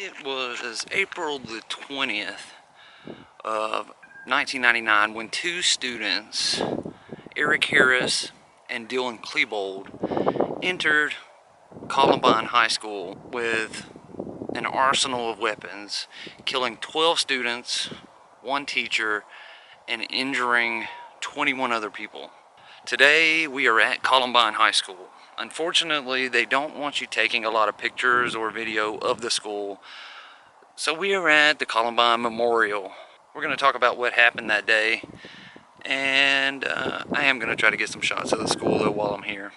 It was April the 20th of 1999 when two students, Eric Harris and Dylan Klebold, entered Columbine High School with an arsenal of weapons, killing 12 students, one teacher, and injuring 21 other people. Today we are at Columbine High School. Unfortunately, they don't want you taking a lot of pictures or video of the school, so we are at the Columbine Memorial. We're going to talk about what happened that day, and I am going to try to get some shots of the school though while I'm here.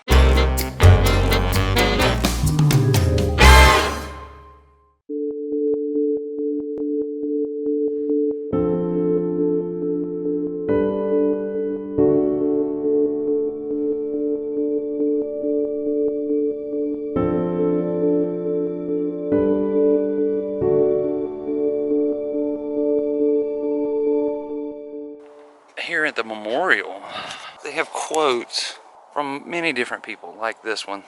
Here at the memorial, they have quotes from many different people, like this one.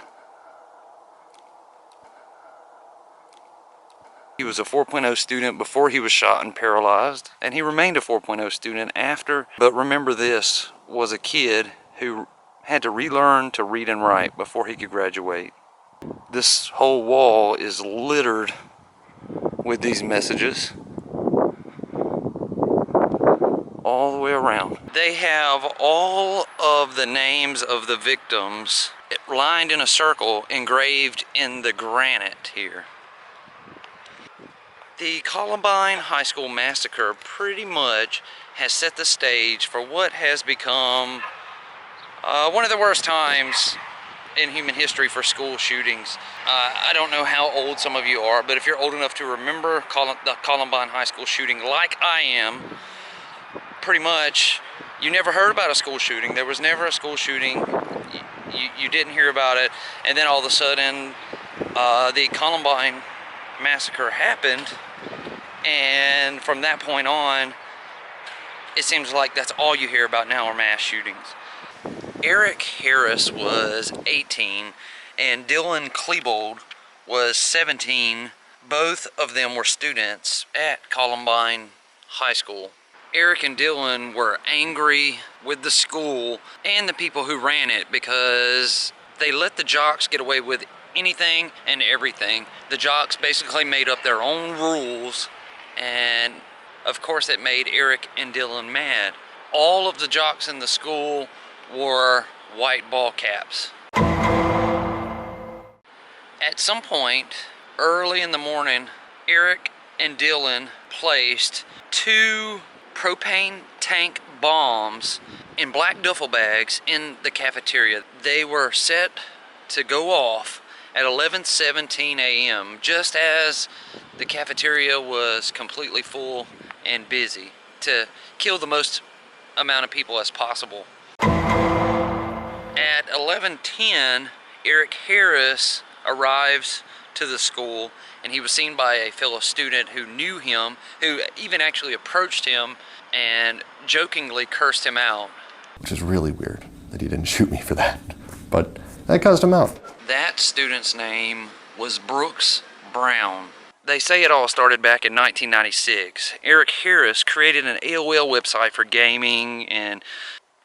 He was a 4.0 student before he was shot and paralyzed, and he remained a 4.0 student after. But remember, this was a kid who had to relearn to read and write before he could graduate. This whole wall is littered with these messages all the way around. They have all of the names of the victims lined in a circle, engraved in the granite here. The Columbine High School massacre pretty much has set the stage for what has become one of the worst times in human history for school shootings. I don't know how old some of you are, but if you're old enough to remember the Columbine High School shooting like I am, pretty much you never heard about a school shooting. There was never a school shooting. You didn't hear about it, and then all of a sudden the Columbine massacre happened, and from that point on it seems like that's all you hear about now are mass shootings. Eric Harris was 18 and Dylan Klebold was 17. Both of them were students at Columbine High School. Eric and Dylan were angry with the school and the people who ran it because they let the jocks get away with anything and everything. The jocks basically made up their own rules, and of course it made Eric and Dylan mad. All of the jocks in the school wore white ball caps. At some point early in the morning, Eric and Dylan placed two propane tank bombs in black duffel bags in the cafeteria. They were set to go off at 11:17 a.m. just as the cafeteria was completely full and busy, to kill the most amount of people as possible. At 11:10, Eric Harris arrives to the school, and he was seen by a fellow student who knew him, who even actually approached him and jokingly cursed him out. Which is really weird that he didn't shoot me for that, but that cussed him out. That student's name was Brooks Brown. They say it all started back in 1996. Eric Harris created an AOL website for gaming, and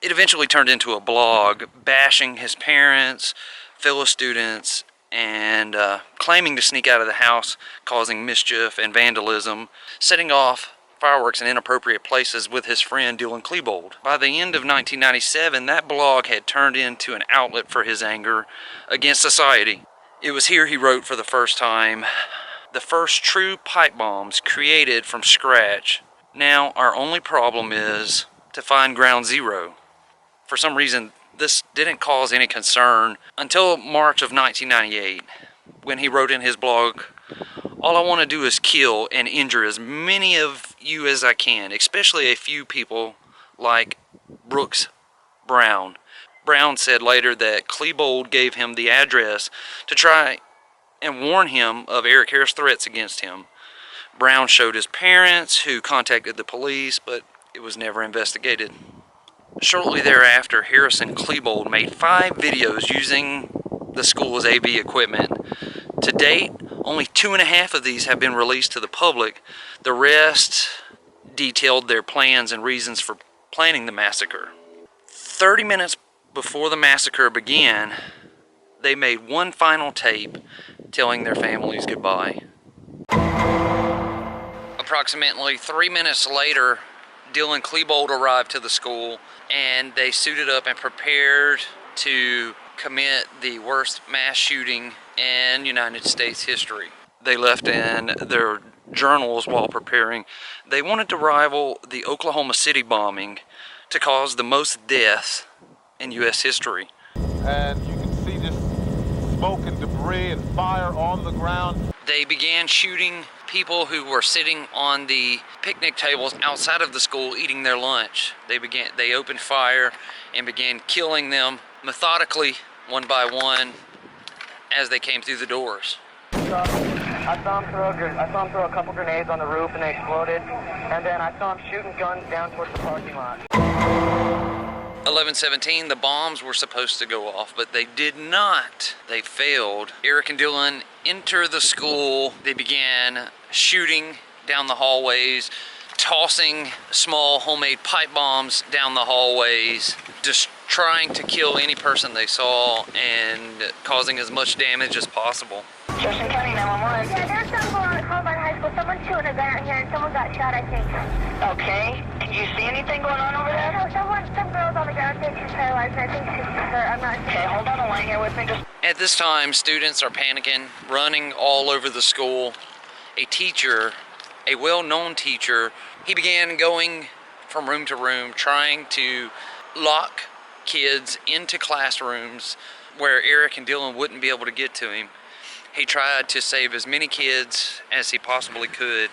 it eventually turned into a blog bashing his parents, fellow students, and claiming to sneak out of the house, causing mischief and vandalism, setting off fireworks in inappropriate places with his friend Dylan Klebold. By the end of 1997, that blog had turned into an outlet for his anger against society. It was here he wrote for the first time, "The first true pipe bombs created from scratch. Now our only problem is to find ground zero." For some reason, this didn't cause any concern until March of 1998, when he wrote in his blog, "All I want to do is kill and injure as many of you as I can, especially a few people like Brooks Brown." Brown said later that Klebold gave him the address to try and warn him of Eric Harris' threats against him. Brown showed his parents, who contacted the police, but it was never investigated. Shortly thereafter, Harris and Klebold made 5 videos using the school's AV equipment. To date, Only 2.5 of these have been released to the public. The rest detailed their plans and reasons for planning the massacre. 30 minutes before the massacre began, they made one final tape telling their families goodbye. Approximately 3 minutes later, Dylan Klebold arrived to the school, and they suited up and prepared to commit the worst mass shooting in United States history. They left in their journals while preparing. They wanted to rival the Oklahoma City bombing to cause the most deaths in U.S. history. And you can see just smoke and debris and fire on the ground. They began shooting people who were sitting on the picnic tables outside of the school eating their lunch. They opened fire and began killing them methodically, one by one, as they came through the doors. I saw him throw a couple grenades on the roof and they exploded. And then I saw him shooting guns down towards the parking lot. 11:17, the bombs were supposed to go off, but they did not. They failed. Eric and Dylan enter the school. They began shooting down the hallways, tossing small homemade pipe bombs down the hallways, just trying to kill any person they saw and causing as much damage as possible. Jefferson County 911. Yeah, there's some going on at Columbine High School. Someone's shooting a gun out here and someone got shot, I think. Okay. Can you see anything going on over there? No, some girl's on the ground. I think she's paralyzed and I think she's hurt. I'm not Okay, hold on the line here with me. Just At this time, students are panicking, running all over the school. A teacher, a well-known teacher, he began going from room to room, trying to lock kids into classrooms where Eric and Dylan wouldn't be able to get to him. He tried to save as many kids as he possibly could.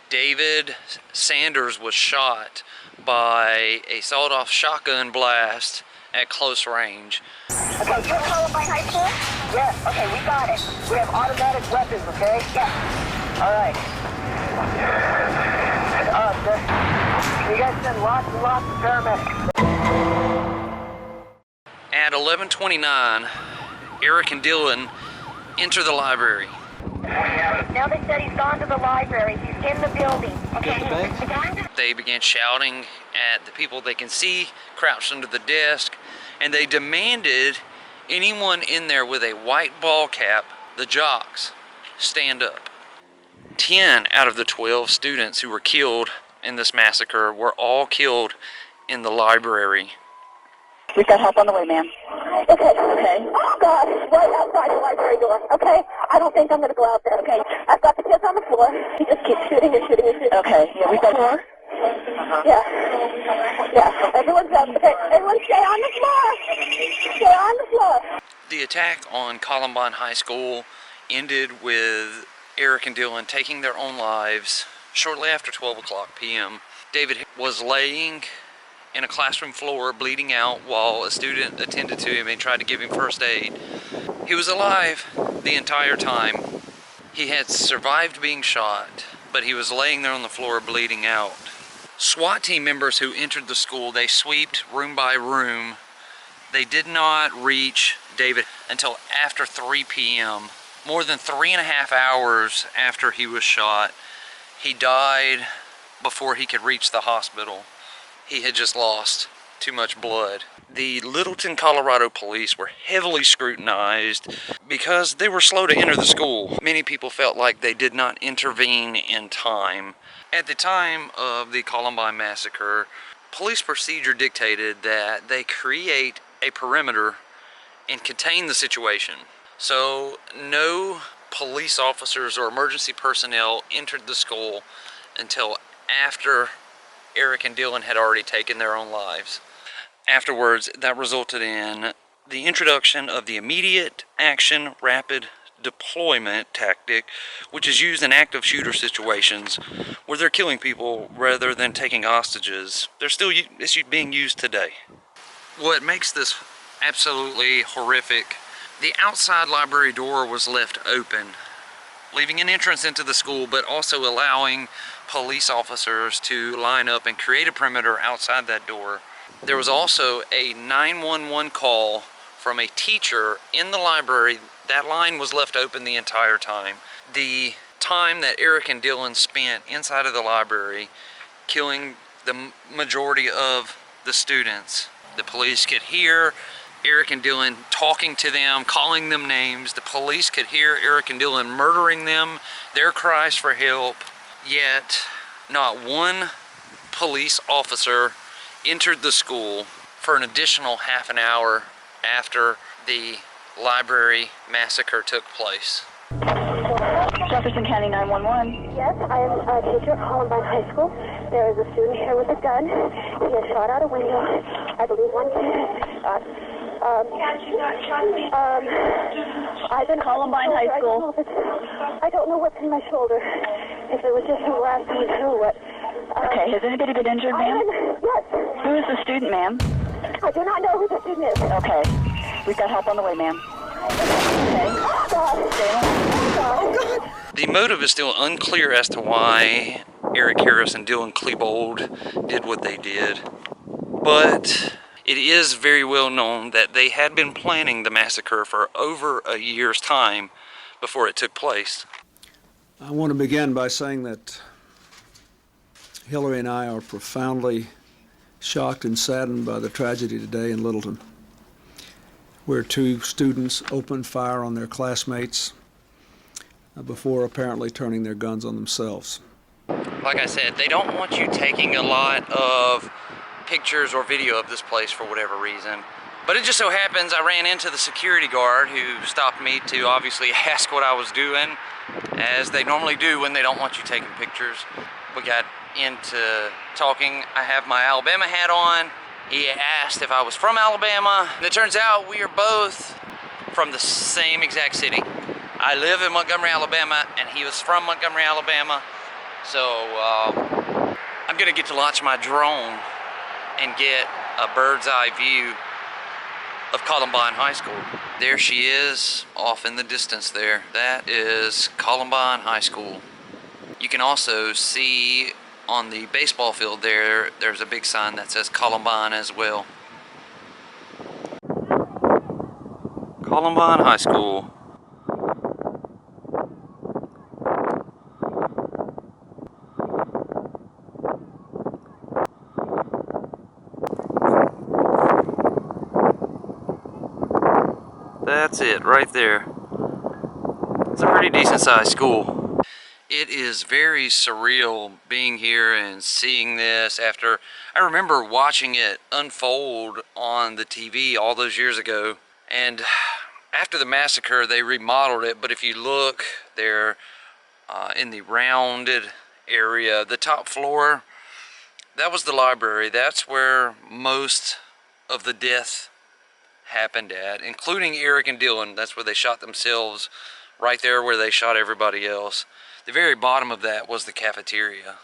David Sanders was shot by a sawed-off shotgun blast at close range. Okay, you're at Columbine High School? yes, okay, we got it. We have automatic weapons, okay? Yeah. All right. You guys send lots and lots of paramedics. At 11:29, Eric and Dylan enter the library. Now they said he's gone to the library. He's in the building. Okay. They began shouting at the people they can see crouched under the desk, and they demanded anyone in there with a white ball cap, the jocks, stand up. 10 out of the 12 students who were killed in this massacre were all killed in the library. We've got help on the way, ma'am. Okay. Oh, gosh, right outside the library door. Okay, I don't think I'm going to go out there. Okay, I've got the kids on the floor. He just keeps shooting and shooting and shooting. Okay, yeah, we've got more. Yeah, everyone's up. Okay, everyone stay on the floor. Stay on the floor. The attack on Columbine High School ended with Eric and Dylan taking their own lives shortly after 12 p.m. David was laying in a classroom floor bleeding out while a student attended to him and tried to give him first aid. He was alive the entire time. He had survived being shot, but he was laying there on the floor bleeding out. SWAT team members who entered the school, they swept room by room. They did not reach David until after 3 p.m. More than 3.5 hours after he was shot. He died before he could reach the hospital. He had just lost too much blood. The Littleton, Colorado police were heavily scrutinized because they were slow to enter the school. Many people felt like they did not intervene in time. At the time of the Columbine massacre, police procedure dictated that they create a perimeter and contain the situation. So no police officers or emergency personnel entered the school until after Eric and Dylan had already taken their own lives. Afterwards, that resulted in the introduction of the immediate action rapid deployment tactic, which is used in active shooter situations where they're killing people rather than taking hostages. It's being used today. What makes this absolutely horrific, the outside library door was left open, leaving an entrance into the school, but also allowing police officers to line up and create a perimeter outside that door. There was also a 911 call from a teacher in the library. That line was left open the entire time. The time that Eric and Dylan spent inside of the library killing the majority of the students. The police could hear Eric and Dylan talking to them, calling them names. The police could hear Eric and Dylan murdering them, their cries for help. Yet, not one police officer entered the school for an additional half an hour after the library massacre took place. Jefferson County 911. Yes, I am a teacher at Columbine High School. There is a student here with a gun. He has shot out a window. I believe one kid is shot. I've been Columbine High School. I don't know what's in my shoulder. If it was just a last week or what. Okay, has anybody been injured, ma'am? Yes. Who is the student, ma'am? I do not know who the student is. Okay, we've got help on the way, ma'am. Okay. The motive is still unclear as to why Eric Harris and Dylan Klebold did what they did, but it is very well known that they had been planning the massacre for over a year's time before it took place. I want to begin by saying that Hillary and I are profoundly shocked and saddened by the tragedy today in Littleton, where two students opened fire on their classmates before apparently turning their guns on themselves. Like I said, they don't want you taking a lot of pictures or video of this place for whatever reason. But it just so happens I ran into the security guard who stopped me to obviously ask what I was doing, as they normally do when they don't want you taking pictures. We got into talking. I have my Alabama hat on. He asked if I was from Alabama, and it turns out we are both from the same exact city. I live in Montgomery, Alabama, and he was from Montgomery, Alabama. So I'm gonna get to launch my drone and get a bird's eye view of Columbine High School. There she is, off in the distance there. That is Columbine High School. You can also see on the baseball field there's a big sign that says Columbine as well. Columbine High School. That's it right there. It's a pretty decent sized school. It is very surreal being here and seeing this after I remember watching it unfold on the TV all those years ago. And after the massacre, they remodeled it, but if you look there in the rounded area, the top floor, that was the library. That's where most of the death happened at, including Eric and Dylan. That's where they shot themselves, right there where they shot everybody else. The very bottom of that was the cafeteria.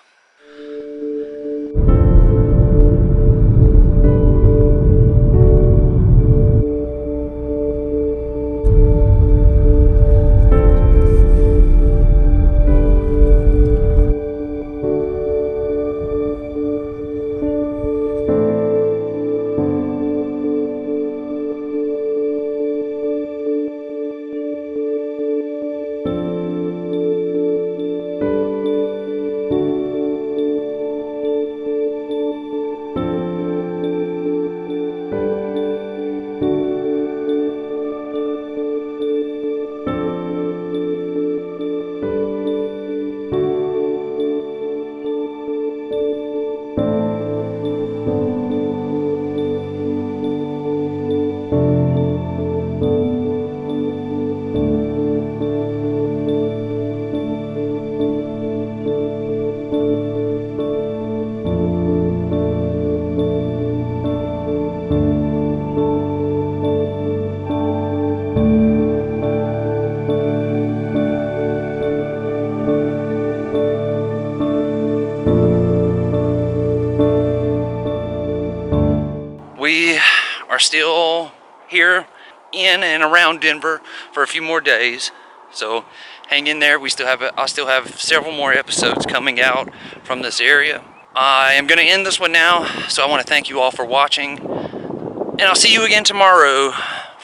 We are still here in and around Denver for a few more days, so hang in there. I still have several more episodes coming out from this area. I am going to end this one now, so I want to thank you all for watching, and I'll see you again tomorrow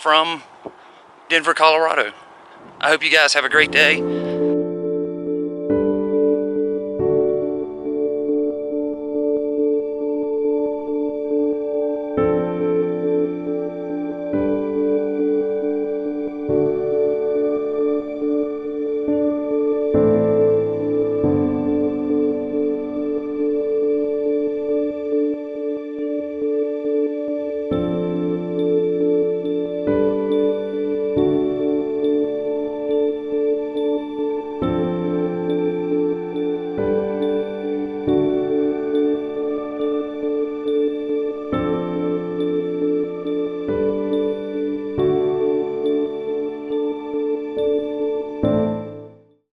from Denver, Colorado. I hope you guys have a great day.